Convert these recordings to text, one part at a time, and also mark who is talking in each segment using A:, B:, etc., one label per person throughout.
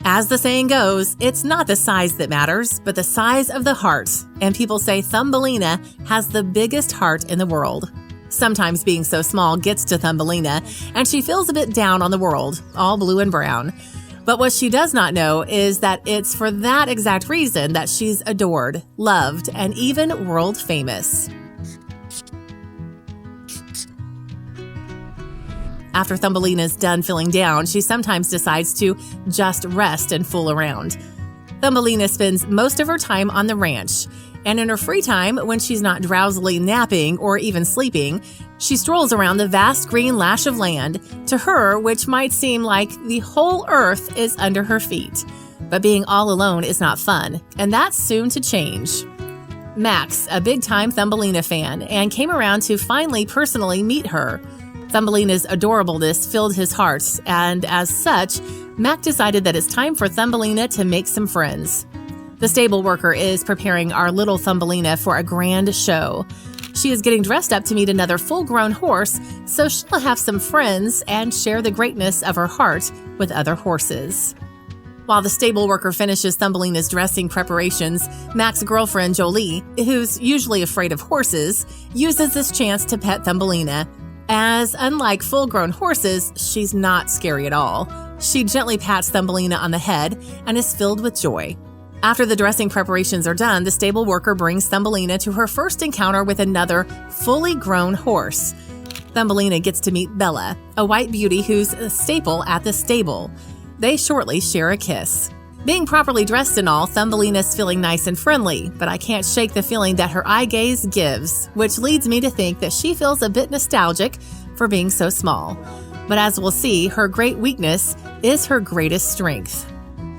A: As the saying goes, it's not the size that matters, but the size of the heart, and people say Thumbelina has the biggest heart in the world. Sometimes being so small gets to Thumbelina, and she feels a bit down on the world, all blue and brown. But what she does not know is that it's for that exact reason that she's adored, loved, and even world famous. After Thumbelina's done feeling down, she sometimes decides to just rest and fool around. Thumbelina spends most of her time on the ranch, and in her free time, when she's not drowsily napping or even sleeping, she strolls around the vast green lash of land, to her which might seem like the whole earth is under her feet. But being all alone is not fun, and that's soon to change. Max, a big-time Thumbelina fan, and came around to finally personally meet her. Thumbelina's adorableness filled his heart, and as such, Mac decided that it's time for Thumbelina to make some friends. The stable worker is preparing our little Thumbelina for a grand show. She is getting dressed up to meet another full-grown horse, so she'll have some friends and share the greatness of her heart with other horses. While the stable worker finishes Thumbelina's dressing preparations, Mac's girlfriend Jolie, who's usually afraid of horses, uses this chance to pet Thumbelina. As unlike full-grown horses, she's not scary at all. She gently pats Thumbelina on the head and is filled with joy. After the dressing preparations are done, the stable worker brings Thumbelina to her first encounter with another fully grown horse. Thumbelina gets to meet Bella, a white beauty who's a staple at the stable. They shortly share a kiss. Being properly dressed and all, Thumbelina's feeling nice and friendly, but I can't shake the feeling that her eye gaze gives, which leads me to think that she feels a bit nostalgic for being so small. But as we'll see, her great weakness is her greatest strength.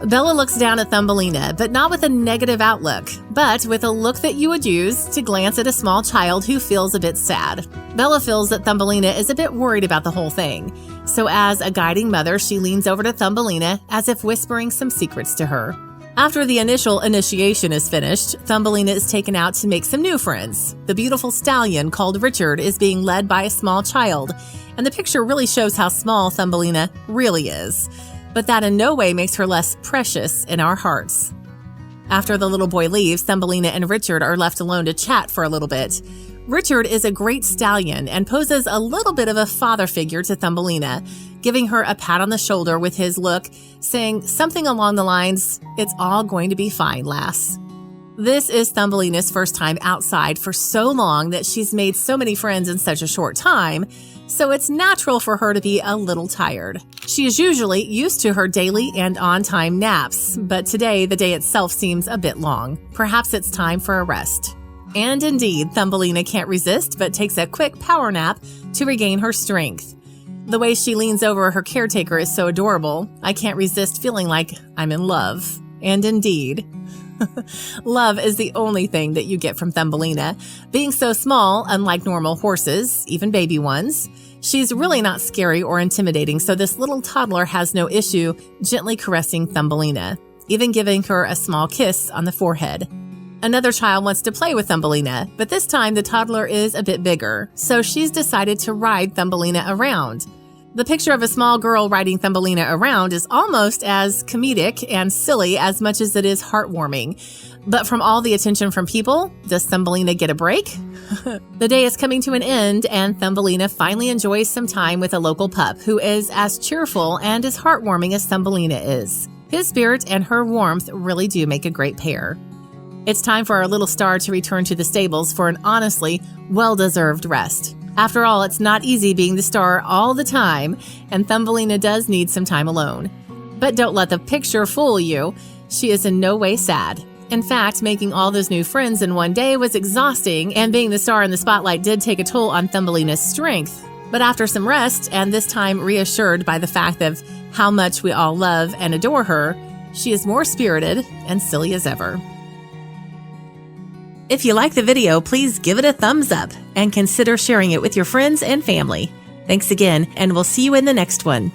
A: Bella looks down at Thumbelina, but not with a negative outlook, but with a look that you would use to glance at a small child who feels a bit sad. Bella feels that Thumbelina is a bit worried about the whole thing, so as a guiding mother, she leans over to Thumbelina as if whispering some secrets to her. After the initial initiation is finished, Thumbelina is taken out to make some new friends. The beautiful Stallion called Richard is being led by a small child, and the picture really shows how small Thumbelina really is. But that in no way makes her less precious in our hearts. After the little boy leaves, Thumbelina and Richard are left alone to chat for a little bit. Richard is a great stallion and poses a little bit of a father figure to Thumbelina, giving her a pat on the shoulder with his look, saying something along the lines, "It's all going to be fine, lass." This is Thumbelina's first time outside for so long that she's made so many friends in such a short time, so it's natural for her to be a little tired. She is usually used to her daily and on-time naps, but today the day itself seems a bit long. Perhaps it's time for a rest. And indeed, Thumbelina can't resist but takes a quick power nap to regain her strength. The way she leans over her caretaker is so adorable, I can't resist feeling like I'm in love. And indeed, love is the only thing that you get from Thumbelina. Being so small, unlike normal horses, even baby ones, she's really not scary or intimidating, so this little toddler has no issue gently caressing Thumbelina, even giving her a small kiss on the forehead. Another child wants to play with Thumbelina, but this time the toddler is a bit bigger, so she's decided to ride Thumbelina around. The picture of a small girl riding Thumbelina around is almost as comedic and silly as much as it is heartwarming. But from all the attention from people, does Thumbelina get a break? The day is coming to an end, and Thumbelina finally enjoys some time with a local pup who is as cheerful and as heartwarming as Thumbelina is. His spirit and her warmth really do make a great pair. It's time for our little star to return to the stables for an honestly well-deserved rest. After all, it's not easy being the star all the time, and Thumbelina does need some time alone. But don't let the picture fool you. She is in no way sad. In fact, making all those new friends in one day was exhausting, and being the star in the spotlight did take a toll on Thumbelina's strength. But after some rest, and this time reassured by the fact of how much we all love and adore her, she is more spirited and silly as ever. If you like the video, please give it a thumbs up and consider sharing it with your friends and family. Thanks again, and we'll see you in the next one.